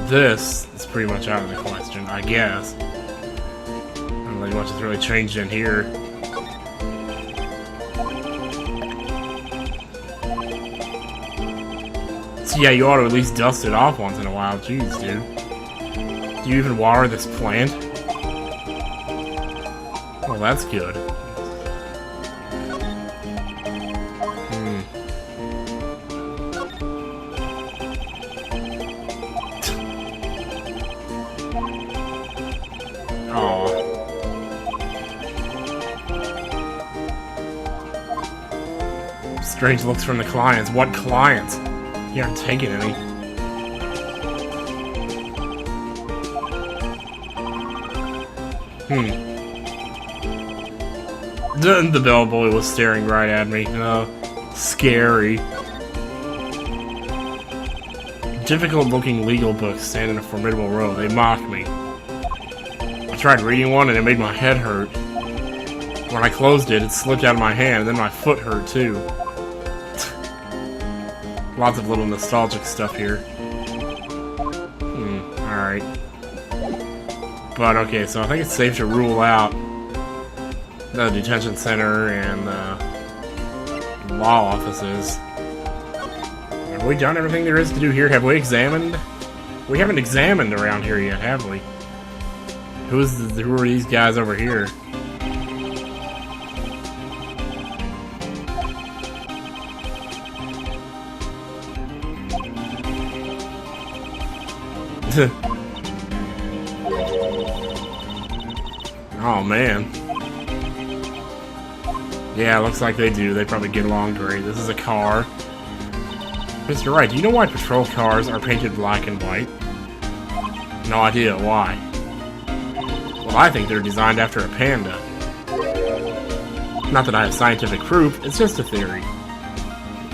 this is pretty much out of the question, I guess. I don't think much has really changed in here. So yeah, you ought to at least dust it off once in a while. Jeez, dude. Do you even water this plant? Well, that's good. Strange looks from the clients. What clients? You aren't taking any. The bellboy was staring right at me. Scary. Difficult-looking legal books stand in a formidable row. They mock me. I tried reading one and it made my head hurt. When I closed it, it slipped out of my hand, and then my foot hurt too. Lots of little nostalgic stuff here. Alright. But okay, so I think it's safe to rule out the detention center and the law offices. Have we done everything there is to do here? Have we examined? We haven't examined around here yet, have we? Who are these guys over here? Oh man. Yeah, looks like they do. They probably get along great. This is a car. Mr. Wright, do you know why patrol cars are painted black and white? No idea why. Well, I think they're designed after a panda. Not that I have scientific proof, it's just a theory.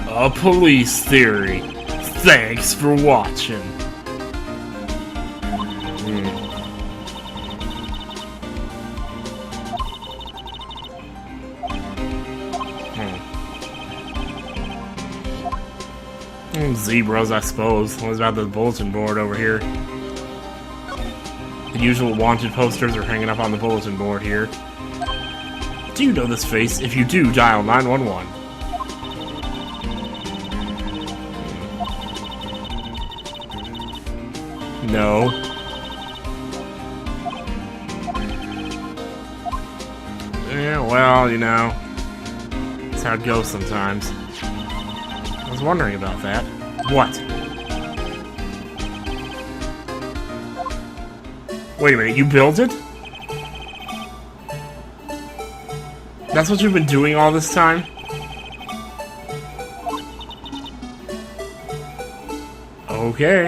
A police theory. Thanks for watching. Zebras, I suppose. What about the bulletin board over here? The usual wanted posters are hanging up on the bulletin board here. Do you know this face? If you do, dial 911. No. Yeah, well, you know, that's how it goes sometimes. I was wondering about that. What? Wait a minute, you built it? That's what you've been doing all this time? Okay.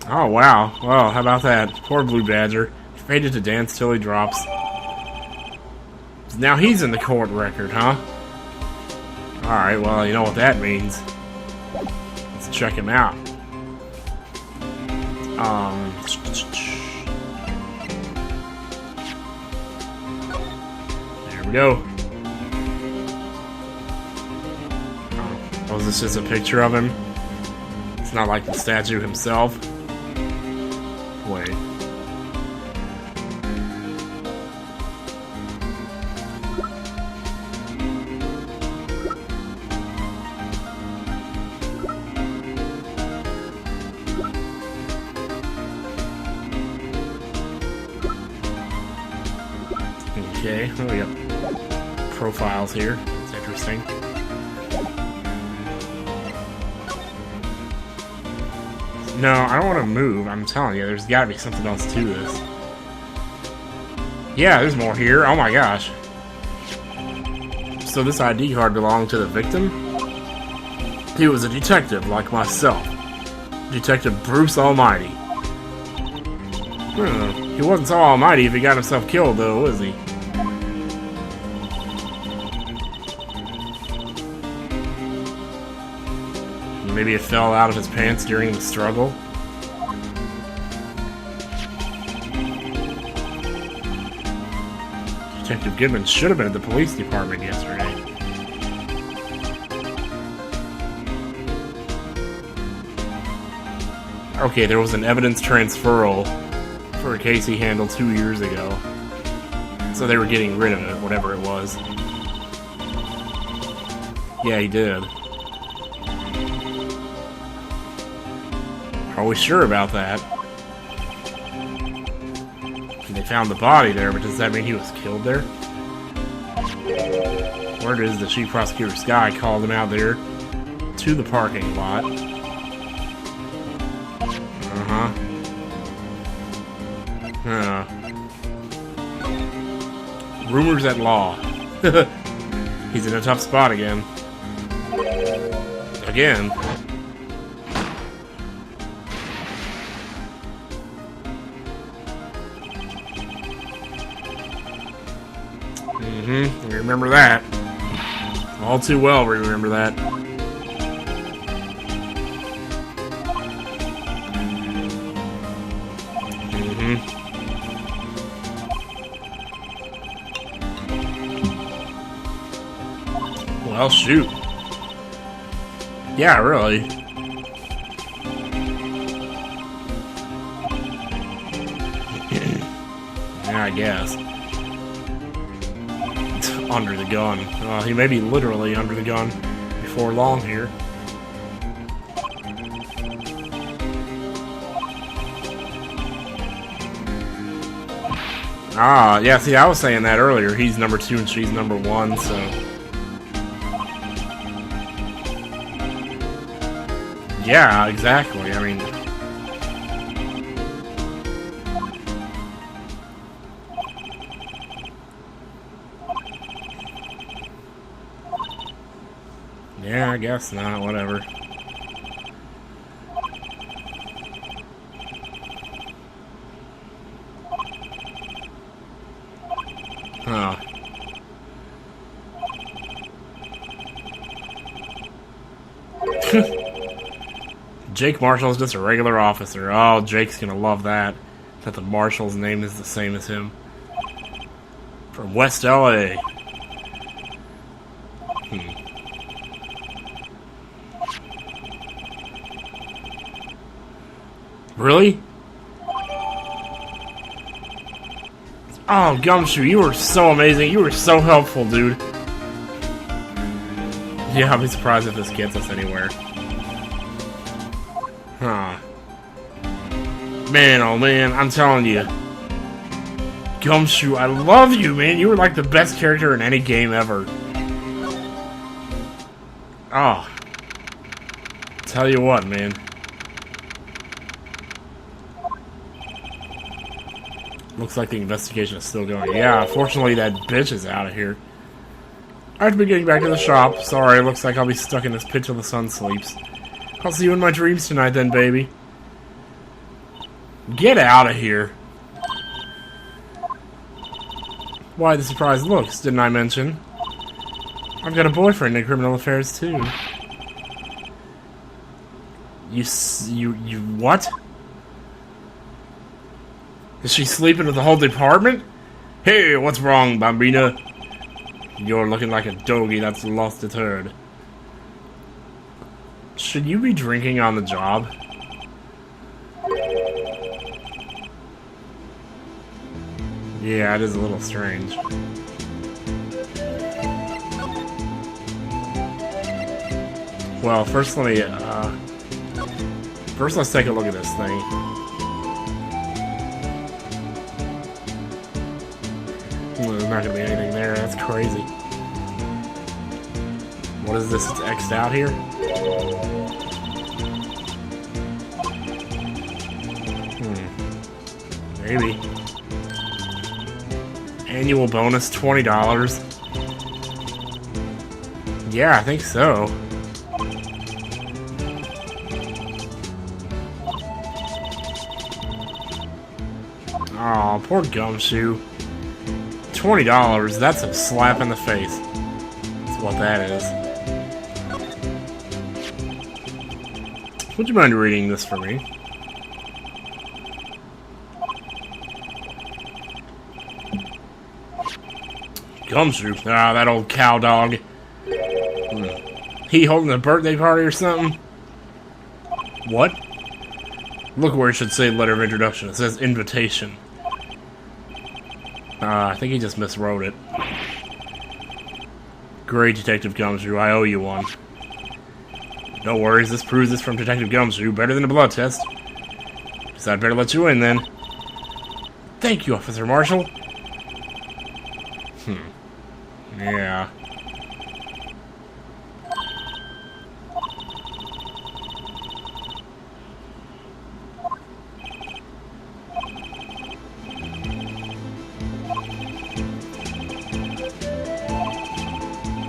Oh, wow. Well, how about that? Poor Blue Badger. Faded to dance till he drops. Now he's in the court record, huh? Alright, well, you know what that means. Let's check him out. There we go. Oh, is this just a picture of him? It's not like the statue himself. Wait. Okay, we got profiles here. It's interesting. No, I don't want to move. I'm telling you, there's got to be something else to this. Yeah, there's more here. Oh my gosh. So this ID card belonged to the victim? He was a detective like myself. Detective Bruce Almighty. He wasn't so almighty if he got himself killed, though, was he? Maybe it fell out of his pants during the struggle. Detective Goodman should have been at the police department yesterday. Okay, there was an evidence transferal for a case he handled 2 years ago. So they were getting rid of it, whatever it was. Yeah, he did. Are we sure about that? They found the body there, but does that mean he was killed there? Word is the chief prosecutor, Sky, called him out there to the parking lot. Rumors at law. He's in a tough spot again. Again. We remember that. All too well, we remember that. Well, shoot. Yeah, really. Yeah, I guess. Under the gun. He may be literally under the gun before long here. Yeah, see, I was saying that earlier. He's number 2 and she's number 1, so... Yeah, exactly. I mean... Yeah, I guess not. Whatever. Huh. Jake Marshall's just a regular officer. Oh, Jake's gonna love that. That the Marshall's name is the same as him. From West LA. Really? Oh, Gumshoe, you were so amazing. You were so helpful, dude. Yeah, I'll be surprised if this gets us anywhere. Huh. Man, oh man, I'm telling you. Gumshoe, I love you, man. You were like the best character in any game ever. Oh. Tell you what, man. Looks like the investigation is still going. Yeah, fortunately that bitch is out of here. I have to be getting back to the shop. Sorry, looks like I'll be stuck in this pit till the sun sleeps. I'll see you in my dreams tonight then, baby. Get out of here. Why the surprised looks, didn't I mention? I've got a boyfriend in criminal affairs too. You what? Is she sleeping with the whole department? Hey, what's wrong, Bambina? You're looking like a doggy that's lost its herd. Should you be drinking on the job? Yeah, it is a little strange. Well, first let's take a look at this thing. There's not gonna be anything there. That's crazy. What is this? It's X'd out here? Maybe. Annual bonus, $20. Yeah, I think so. Aw, poor Gumshoe. $20, that's a slap in the face. That's what that is. Would you mind reading this for me? Gumshoe? Ah, that old cow dog. He holding a birthday party or something? What? Look where it should say letter of introduction. It says invitation. I think he just miswrote it. Great, Detective Gumshoe. I owe you one. No worries, this proves this from Detective Gumshoe. Better than a blood test. Guess I'd better let you in, then. Thank you, Officer Marshall. Yeah.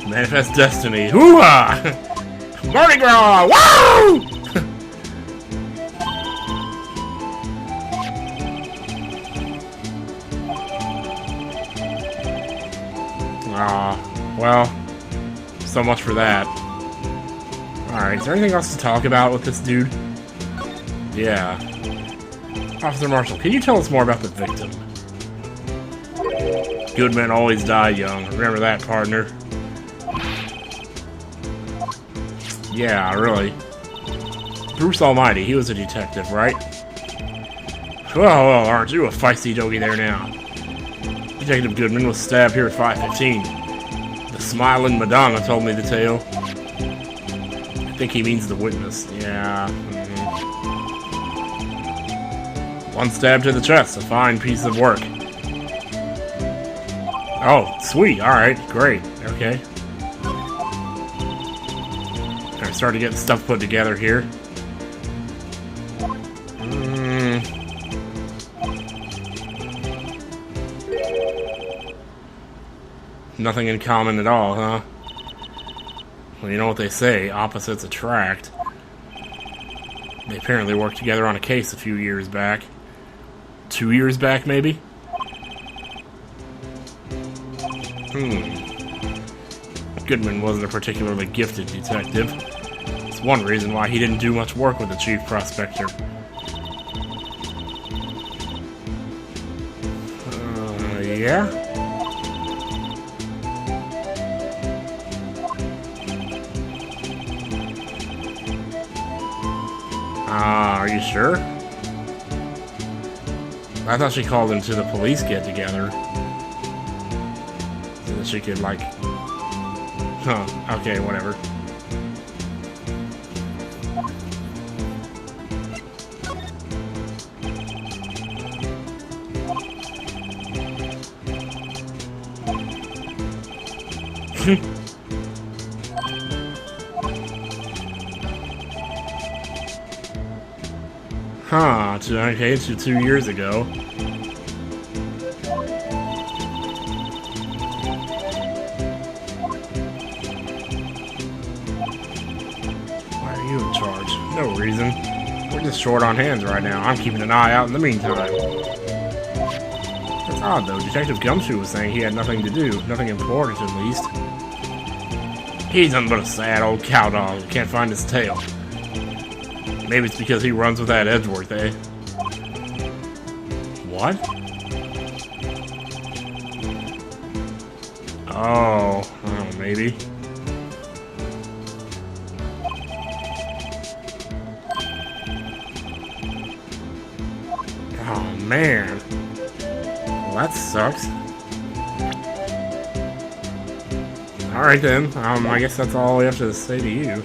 Manifest destiny. Hoo-ha! Mardi Gras! Woo! Well, so much for that. Alright, is there anything else to talk about with this dude? Yeah. Officer Marshall, can you tell us more about the victim? Good men always die young. Remember that, partner. Yeah, really. Bruce Almighty, he was a detective, right? Well, aren't you a feisty doggy there now? Detective Goodman was stabbed here at 5:15. The smiling Madonna told me the tale. I think he means the witness. Yeah. One stab to the chest, a fine piece of work. Oh, sweet. Alright, great. Okay. I'm starting to get stuff put together here. Nothing in common at all, huh? Well, you know what they say, opposites attract. They apparently worked together on a case a few years back. 2 years back, maybe? Goodman wasn't a particularly gifted detective. It's one reason why he didn't do much work with the chief prospector. Yeah? Are you sure? I thought she called him to the police get-together. So that she could, like... Huh, okay, whatever. Huh, okay, to 2 years ago. Why are you in charge? No reason. We're just short on hands right now. I'm keeping an eye out in the meantime. That's odd, though. Detective Gumshoe was saying he had nothing to do. Nothing important, at least. He's nothing but a sad old cowdog who can't find his tail. Maybe it's because he runs with that Edgeworth, eh? What? Oh, maybe. Oh, man. Well, that sucks. Alright then, I guess that's all we have to say to you.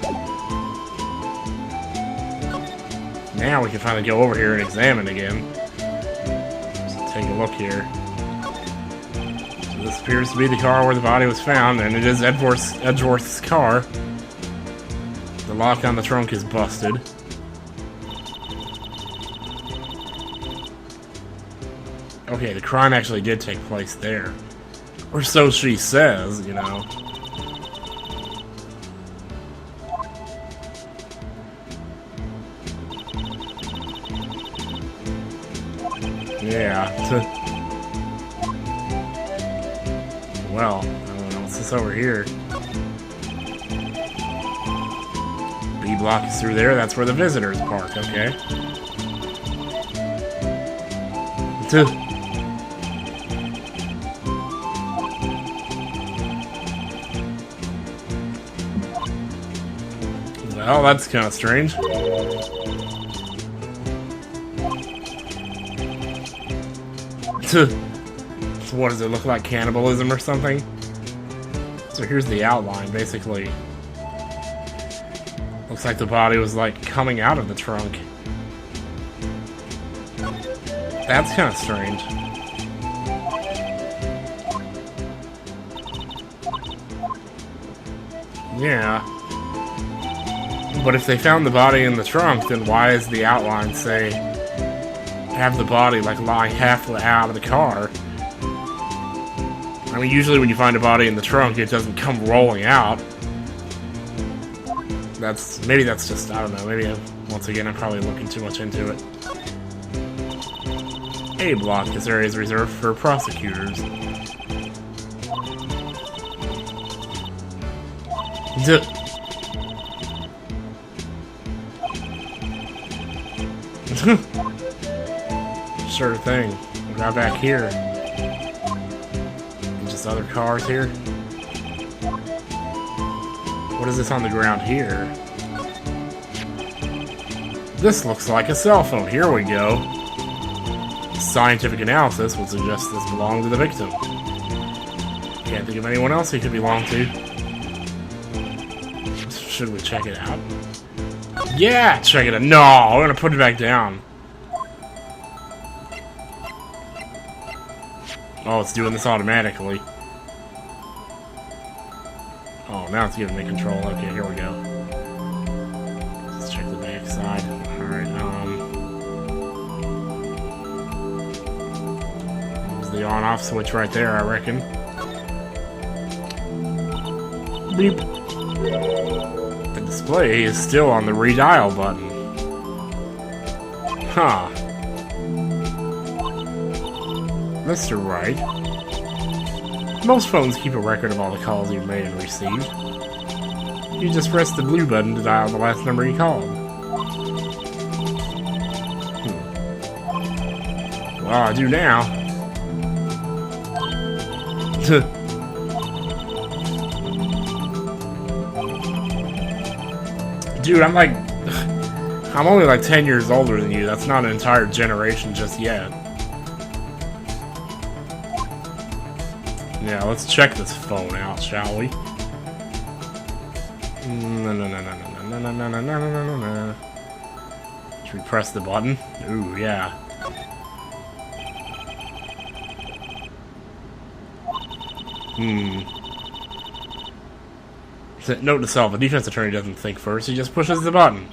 Now we can finally go over here and examine again. Just take a look here. So this appears to be the car where the body was found, and it is Edgeworth's car. The lock on the trunk is busted. Okay, the crime actually did take place there. Or so she says, you know. Yeah. Well, I don't know. What's this over here? B block is through there. That's where the visitors park. Okay. Well, that's kind of strange. So what does it look like? Cannibalism or something? So here's the outline, basically. Looks like the body was like coming out of the trunk. That's kind of strange. Yeah. But if they found the body in the trunk, then why does the outline say have the body like lying halfway out of the car? I mean, usually when you find a body in the trunk, it doesn't come rolling out. Maybe that's just, I don't know, maybe once again I'm probably looking too much into it. A block, this area is reserved for prosecutors. Sure thing. What about back here? Just other cars here? What is this on the ground here? This looks like a cell phone. Here we go. Scientific analysis would suggest this belonged to the victim. Can't think of anyone else he could belong to. Should we check it out? Yeah, check it out. No, I'm gonna put it back down. Oh, it's doing this automatically. Oh, now it's giving me control. Okay, here we go. Let's check the back side. Alright, there's the on-off switch right there, I reckon. Beep. The display is still on the redial button. Huh. Mr. Wright. Most phones keep a record of all the calls you've made and received. You just press the blue button to dial the last number you called. Well, I do now. Dude, I'm only like 10 years older than you. That's not an entire generation just yet. Yeah, let's check this phone out, shall we? Should we press the button? Ooh, yeah. Note to self, a defense attorney doesn't think first, he just pushes the button.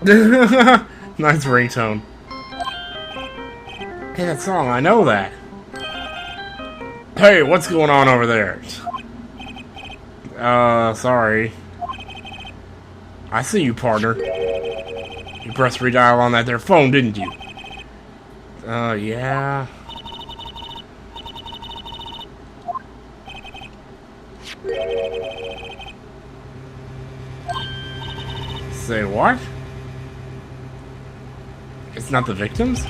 Nice ringtone. Hey, that song, I know that. Hey, what's going on over there? Sorry. I see you, partner. You pressed redial on that there phone, didn't you? Yeah. Say what? It's not the victims?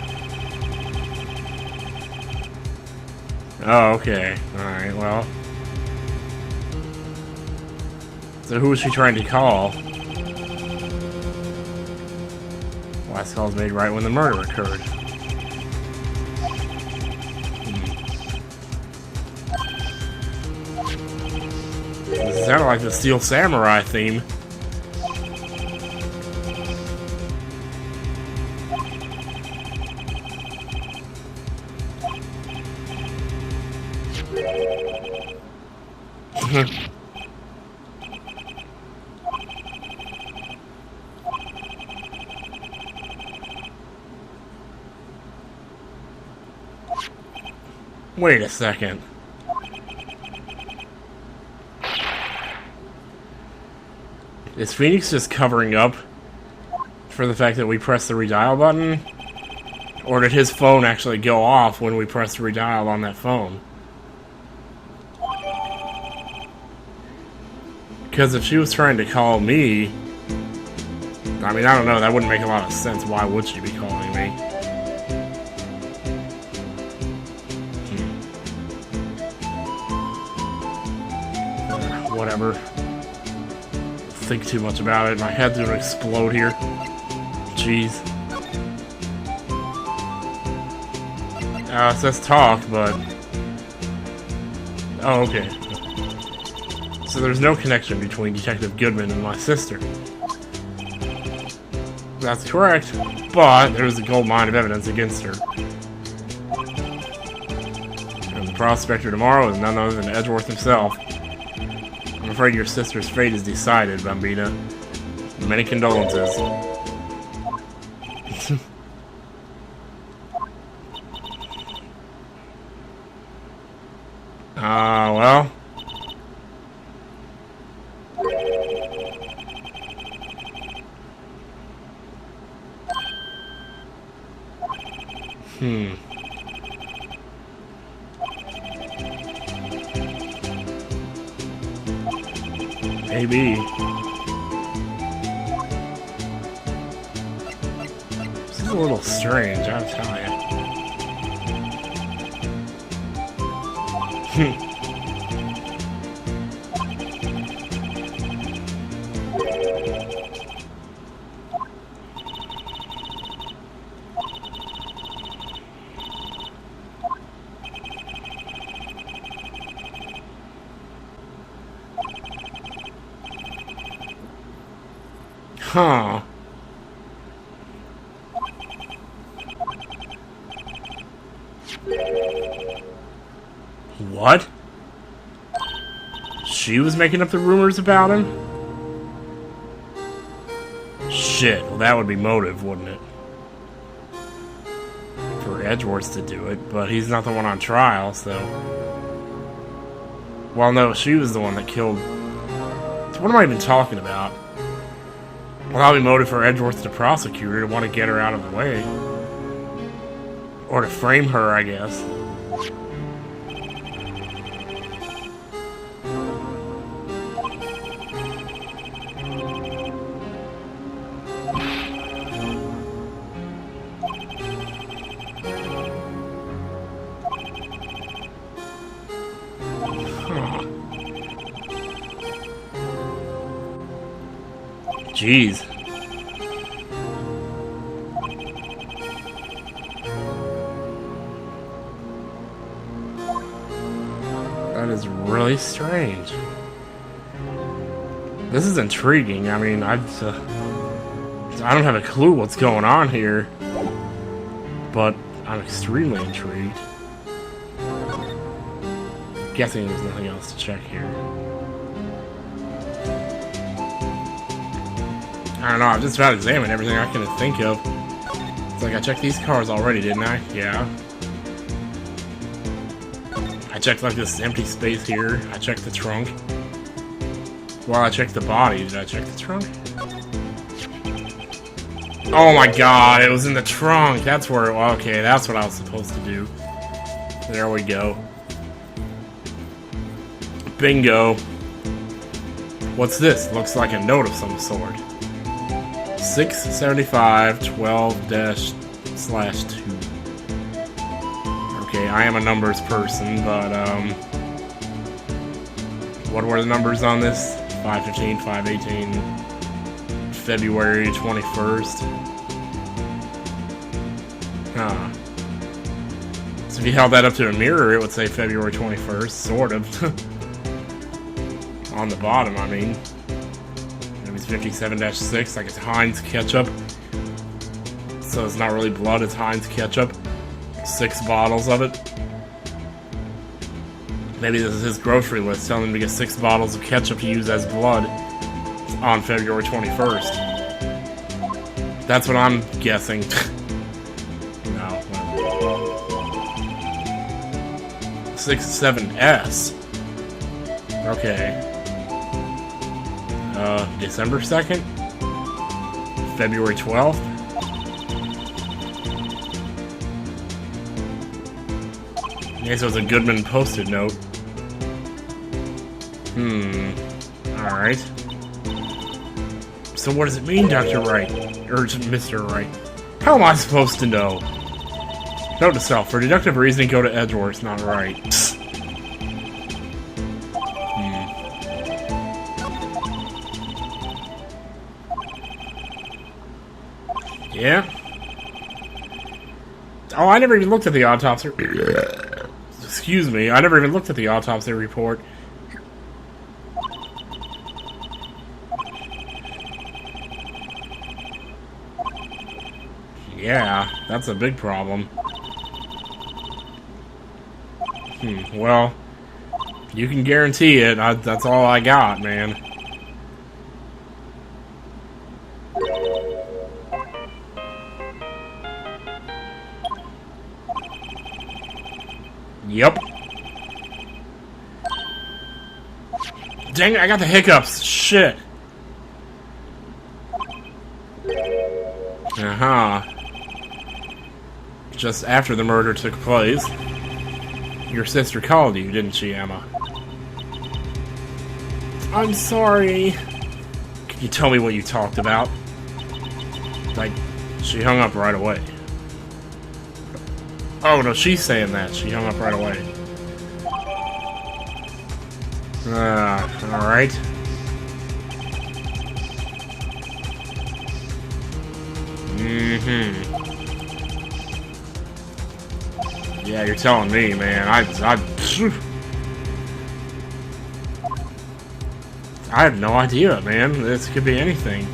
Oh, okay. Alright, well. So who was she trying to call? Last call was made right when the murder occurred. This sounded like the Steel Samurai theme. Wait a second. Is Phoenix just covering up for the fact that we pressed the redial button? Or did his phone actually go off when we pressed redial on that phone? Because if she was trying to call me... I mean, I don't know, that wouldn't make a lot of sense. Why would she be calling me? Whatever. think too much about it. My head's gonna explode here. Jeez. It says talk, but... Oh, okay. So there's no connection between Detective Goodman and my sister. That's correct, but there's a gold mine of evidence against her. And the prospector tomorrow is none other than Edgeworth himself. I'm afraid your sister's fate is decided, Bambina. Many condolences. Well. Maybe. This is a little strange, I'll tell you. Huh. What? She was making up the rumors about him? Shit, well that would be motive, wouldn't it? For Edgeworth to do it, but he's not the one on trial, so... Well, no, she was the one that killed... So what am I even talking about? Well, that'll be motive for Edgeworth to prosecute her, to want to get her out of the way. Or to frame her, I guess. Jeez. That is really strange. This is intriguing. I mean, I don't have a clue what's going on here, but I'm extremely intrigued. Guessing there's nothing else to check here. I don't know, I've just about examined everything I can think of. It's like I checked these cars already, didn't I? Yeah. I checked like this empty space here. I checked the trunk. Well, I checked the body. Did I check the trunk? Oh my god, it was in the trunk. That's where it was. Okay, that's what I was supposed to do. There we go. Bingo. What's this? Looks like a note of some sort. 675-12-/2. Okay, I am a numbers person, but, what were the numbers on this? 515, 518, February 21st. Huh. So if you held that up to a mirror, it would say February 21st, sort of. On the bottom, I mean. 57-6, like it's Heinz ketchup. So it's not really blood, it's Heinz ketchup. 6 bottles of it. Maybe this is his grocery list, telling him to get 6 bottles of ketchup to use as blood on February 21st. That's what I'm guessing. No. 67S. Okay. December 2nd? February 12th? Okay, so it's a Goodman posted note. Alright. So what does it mean, Dr. Wright? Or Mr. Wright? How am I supposed to know? Note to self, for deductive reasoning, go to Edgeworth, not Wright. Yeah? Oh, I never even looked at the autopsy. Excuse me, I never even looked at the autopsy report. Yeah, that's a big problem. Well, you can guarantee it. That's all I got, man. Yep. Dang it, I got the hiccups. Shit. Uh-huh. Just after the murder took place, your sister called you, didn't she, Emma? I'm sorry. Can you tell me what you talked about? Like, she hung up right away. Oh, no, she's saying that. She hung up right away. Alright. Yeah, you're telling me, man. I have no idea, man. This could be anything.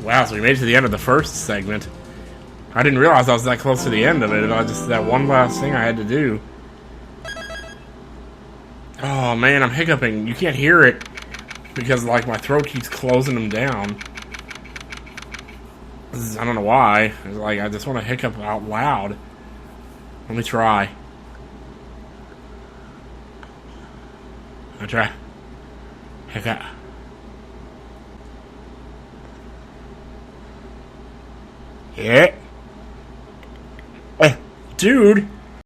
Wow, so we made it to the end of the first segment. I didn't realize I was that close to the end of it. That one last thing I had to do. Oh, man, I'm hiccuping. You can't hear it because, like, my throat keeps closing them down. I don't know why. It's like, I just want to hiccup out loud. Let me try. I'll try. Hiccup. Yeah. Dude.